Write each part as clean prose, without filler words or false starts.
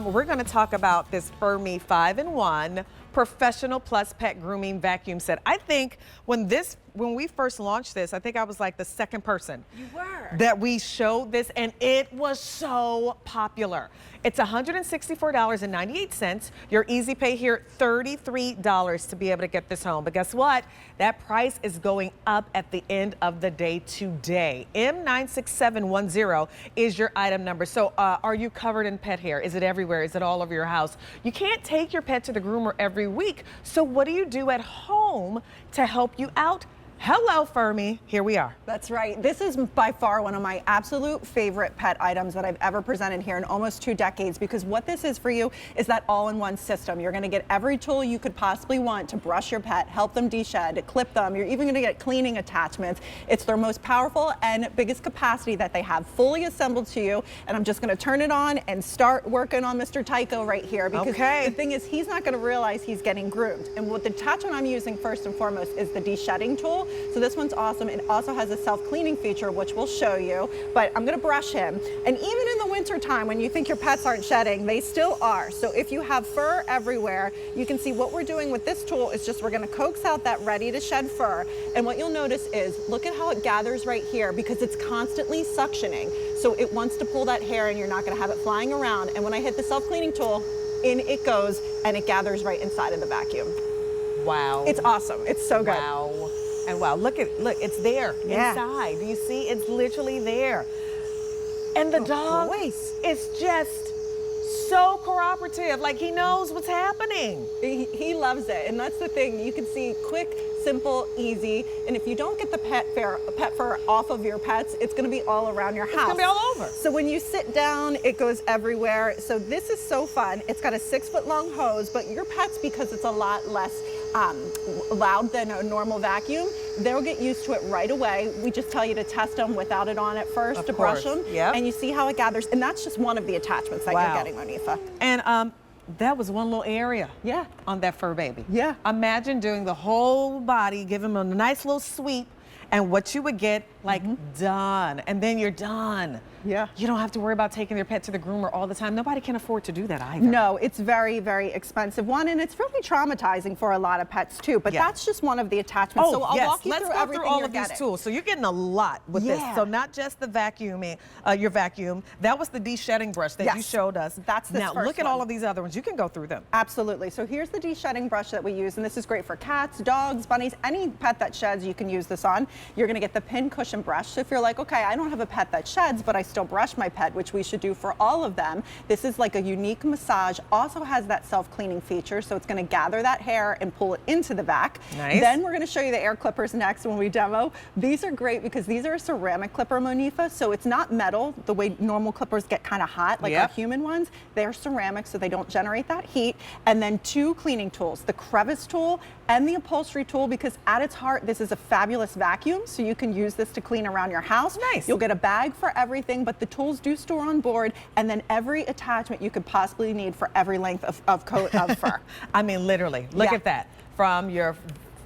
we're going to talk about this furMe 5-in-1 professional plus pet grooming vacuum set. I think when we first launched this, I think I was like the second person that we showed this, and it was so popular. It's $164.98. Your easy pay here, $33 to be able to get this home. But guess what? That price is going up at the end of the day today. M96710 is your item number. So are you covered in pet hair? Is it everywhere? Is it all over your house? You can't take your pet to the groomer every week. So what do you do at home to help you out? Hello, furMe. Here we are. That's right. This is by far one of my absolute favorite pet items that I've ever presented here in almost 2 decades, because what this is for you is that all-in-one system. You're going to get every tool you could possibly want to brush your pet, help them deshed, clip them. You're even going to get cleaning attachments. It's their most powerful and biggest capacity that they have, fully assembled to you. And I'm just going to turn it on and start working on Mr. Tycho right here, because the thing is, he's not going to realize he's getting groomed. And what the attachment I'm using first and foremost is the deshedding tool. So this one's awesome. It also has a self-cleaning feature, which we'll show you, but I'm gonna brush him. And even in the winter time, when you think your pets aren't shedding, they still are. So if you have fur everywhere, you can see what we're doing with this tool is just we're gonna coax out that ready to shed fur. And what you'll notice is, look at how it gathers right here, because it's constantly suctioning. So it wants to pull that hair and you're not gonna have it flying around. And when I hit the self-cleaning tool, in it goes and it gathers right inside of the vacuum. Wow. It's awesome. It's so good. Wow. And wow, look, it's there inside. Do you see? It's literally there. And the dog is just so cooperative. Like, he knows what's happening. He loves it. And that's the thing. You can see quick, simple, easy. And if you don't get the pet fur off of your pets, it's going to be all around your house. It's going to be all over. So when you sit down, it goes everywhere. So this is so fun. It's got a 6-foot-long hose, but your pets, because it's a lot less loud than a normal vacuum, they'll get used to it right away. We just tell you to test them without it on at first to brush them. And you see how it gathers. And that's just one of the attachments that you're getting, Monifa. And that was one little area on that fur baby. Imagine doing the whole body, give him a nice little sweep, and what you would get, like, done. And then you're done. You don't have to worry about taking your pet to the groomer all the time. Nobody can afford to do that either. No, it's very, very expensive one, and it's really traumatizing for a lot of pets too. But that's just one of the attachments. So I'll walk you through everything all of these tools. So you're getting a lot with this. So not just the vacuuming, your vacuum. That was the deshedding brush that you showed us. That's this now look at all of these other ones. You can go through them. Absolutely. So here's the deshedding brush that we use, and this is great for cats, dogs, bunnies, any pet that sheds. You can use this on. You're going to get the pin cushion brush. So if you're like, okay, I don't have a pet that sheds, but I still brush my pet, which we should do for all of them. This is like a unique massage. Also has that self-cleaning feature, so it's going to gather that hair and pull it into the vac. Then we're going to show you the air clippers next when we demo. These are great because these are a ceramic clipper, Monifa, so it's not metal the way normal clippers get kind of hot like our human ones. They're ceramic, so they don't generate that heat. And then 2 cleaning tools, the crevice tool and the upholstery tool, because at its heart, this is a fabulous vacuum, so you can use this to clean around your house. You'll get a bag for everything, but the tools do store on board, and then every attachment you could possibly need for every length of coat of fur. I mean, literally, look at that. From your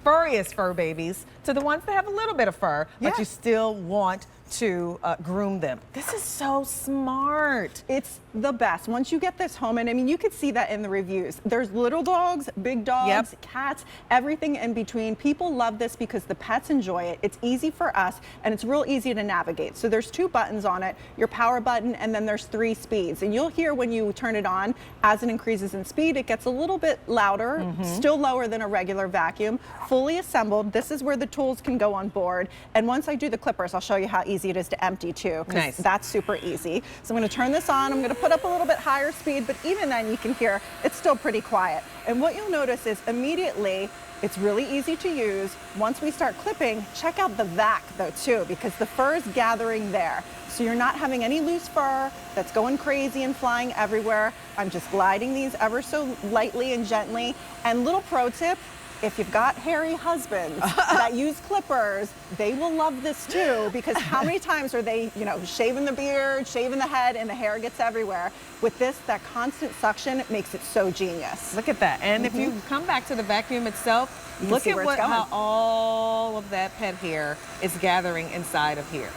furriest fur babies to the ones that have a little bit of fur, but you still want to groom them. This is so smart. It's the best. Once you get this home, and I mean, you could see that in the reviews. There's little dogs, big dogs, cats, everything in between. People love this because the pets enjoy it. It's easy for us, and it's real easy to navigate. So there's 2 buttons on it, your power button, and then there's 3 speeds. And you'll hear when you turn it on, as it increases in speed, it gets a little bit louder, still lower than a regular vacuum. Fully assembled. This is where the tools can go on board. And once I do the clippers, I'll show you how easy it is to empty too, because that's super easy. So I'm going to turn this on. I'm going to put up a little bit higher speed, but even then you can hear it's still pretty quiet. And what you'll notice is immediately it's really easy to use. Once we start clipping, check out the vac though too, because the fur is gathering there. So you're not having any loose fur that's going crazy and flying everywhere. I'm just gliding these ever so lightly and gently. And little pro tip, if you've got hairy husbands that use clippers, they will love this too, because how many times are they, you know, shaving the beard, shaving the head, and the hair gets everywhere. With this, that constant suction makes it so genius. Look at that. And if you come back to the vacuum itself, look at how all of that pet hair is gathering inside of here.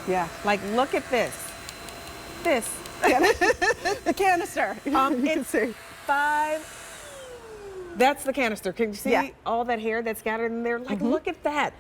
Like, look at this. This The canister. You can It's see. 5. That's the canister. Can you see all that hair that's scattered in there? Like, look at that.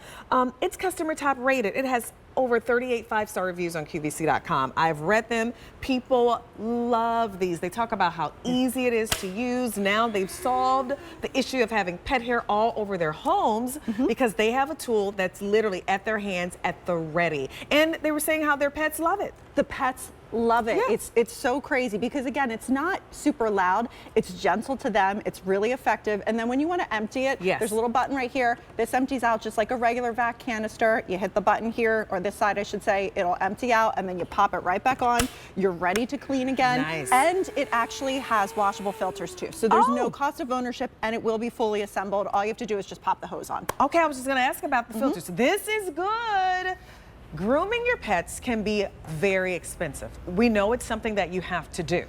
It's customer top rated. It has over 38 5-star reviews on QVC.com. I've read them. People love these. They talk about how easy it is to use. Now they've solved the issue of having pet hair all over their homes because they have a tool that's literally at their hands at the ready. And they were saying how their pets love it. The pets love it. Yeah. It's so crazy because, again, it's not super loud. It's gentle to them. It's really effective. And then when you want to empty it, there's a little button right here. This empties out just like a regular vac canister. You hit the button here, or this side I should say, it'll empty out, and then you pop it right back on. You're ready to clean again. Nice. And it actually has washable filters too. So there's no cost of ownership, and it will be fully assembled. All you have to do is just pop the hose on. Okay, I was just going to ask about the filters. This is good. Grooming your pets can be very expensive. We know it's something that you have to do.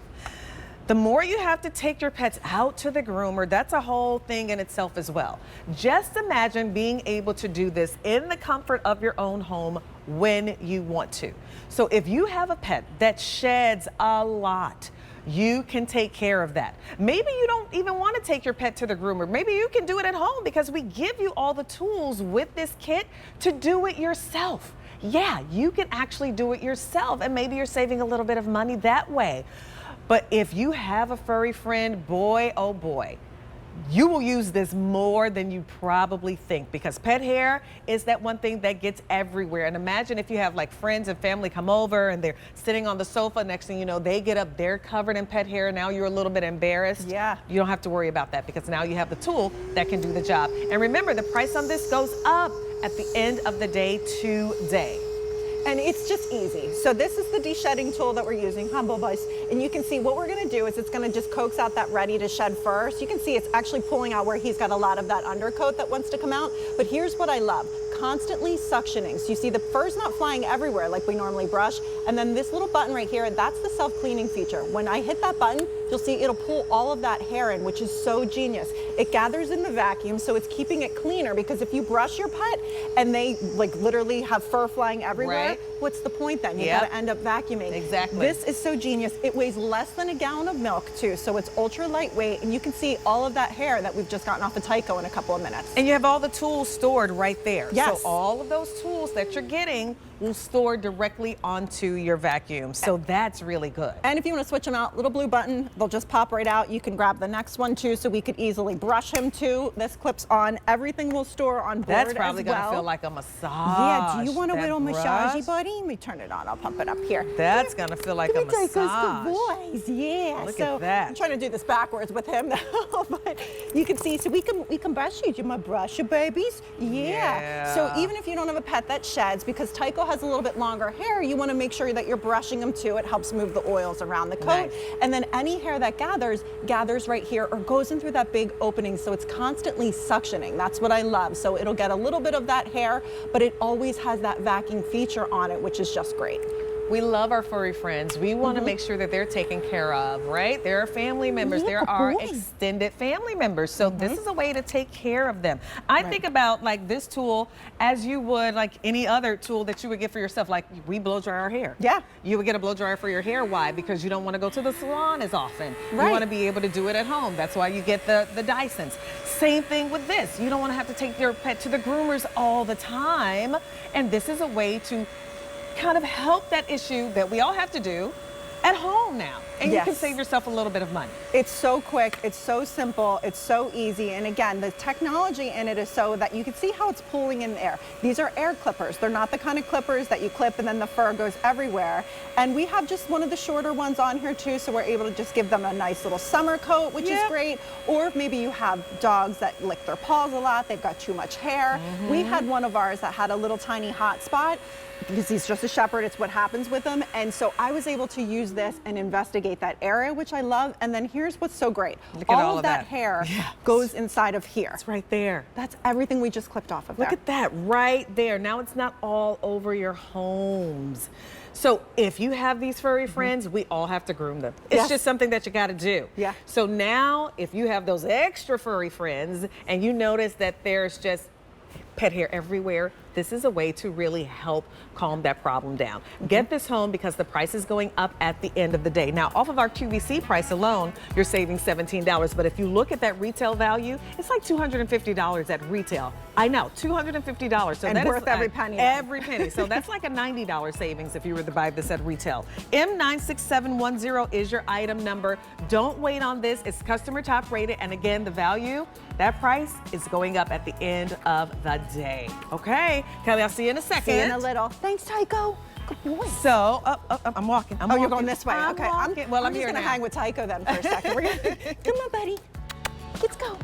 The more you have to take your pets out to the groomer, that's a whole thing in itself as well. Just imagine being able to do this in the comfort of your own home when you want to. So if you have a pet that sheds a lot, you can take care of that. Maybe you don't even want to take your pet to the groomer. Maybe you can do it at home because we give you all the tools with this kit to do it yourself. Yeah, you can actually do it yourself, and maybe you're saving a little bit of money that way. But if you have a furry friend, boy, oh boy, you will use this more than you probably think, because pet hair is that one thing that gets everywhere. And imagine if you have like friends and family come over and they're sitting on the sofa, next thing you know, they get up, they're covered in pet hair. Now you're a little bit embarrassed. Yeah. You don't have to worry about that because now you have the tool that can do the job. And remember, the price on this goes up at the end of the day today. And it's just easy. So this is the deshedding tool that we're using, Humble Boys. And you can see what we're gonna do is it's gonna just coax out that ready to shed fur. So you can see it's actually pulling out where he's got a lot of that undercoat that wants to come out. But here's what I love. Constantly suctioning. So you see the fur's not flying everywhere like we normally brush. And then this little button right here, that's the self-cleaning feature. When I hit that button, you'll see it'll pull all of that hair in, which is so genius. It gathers in the vacuum, so it's keeping it cleaner, because if you brush your pet and they like literally have fur flying everywhere, what's the point then? You gotta end up vacuuming. Exactly. This is so genius. It weighs less than a gallon of milk too, so it's ultra lightweight, and you can see all of that hair that we've just gotten off of Tycho in a couple of minutes. And you have all the tools stored right there. Yes. So all of those tools that you're getting will store directly onto your vacuum. So that's really good. And if you want to switch them out, little blue button, they'll just pop right out. You can grab the next one too, so we could easily brush him too. This clips on. Everything will store on board. That's probably as well. gonna feel like a massage. Yeah, do you want a little brush? massagey, buddy? Let me turn it on. I'll pump it up here. That's gonna feel like a massage. Boys. Yeah. Look so at that. I'm trying to do this backwards with him now, but you can see. So we can brush you. Do you want to brush your babies? Yeah. So even if you don't have a pet that sheds, because Tycho has a little bit longer hair, you want to make sure that you're brushing them too. It helps move the oils around the coat. Nice. And then any hair that gathers right here or goes in through that big opening, so it's constantly suctioning. That's what I love. So it'll get a little bit of that hair, but it always has that vacuum feature on it, which is just great. We love our furry friends. We want to make sure that they're taken care of, right? There are family members. Yeah, there are boy. extended family members. So this is a way to take care of them. I think about like this tool as you would like any other tool that you would get for yourself. Like we blow dry our hair. Yeah. You would get a blow dryer for your hair. Why? Because you don't want to go to the salon as often. Right. You want to be able to do it at home. That's why you get the Dysons. Same thing with this. You don't want to have to take your pet to the groomers all the time. And this is a way to kind of help that issue that we all have to do at home now. And you can save yourself a little bit of money. It's so quick, it's so simple, it's so easy. And again, the technology in it is so that you can see how it's pulling in the air. These are air clippers. They're not the kind of clippers that you clip and then the fur goes everywhere. And we have just one of the shorter ones on here too, so we're able to just give them a nice little summer coat, which is great. Or if maybe you have dogs that lick their paws a lot, they've got too much hair. We had one of ours that had a little tiny hot spot, because he's just a shepherd, it's what happens with him. And so I was able to use this and investigate that area, which I love. And then here's what's so great. Look at all of of that that hair goes inside of here. It's right there. That's everything we just clipped off of there. Look at that right there. Now it's not all over your homes. So if you have these furry friends, we all have to groom them. It's just something that you got to do. Yeah. So now if you have those extra furry friends and you notice that there's just pet hair everywhere, this is a way to really help calm that problem down. Get this home because the price is going up at the end of the day. Now, off of our QVC price alone, you're saving $17. But if you look at that retail value, it's like $250 at retail. I know, $250. So and that worth is every penny. Every penny. So that's like a $90 savings if you were to buy this at retail. M96710 is your item number. Don't wait on this. It's customer top rated. And again, the value, that price is going up at the end of the day. Okay, Kelly, I'll see you in a second. See you in a little. Thanks, Tycho. Good boy. So, I'm walking. Oh, you're going this way. Okay, walking. Well, I'm just here gonna now. hang with Tycho then for a second. Come on, buddy. Let's go.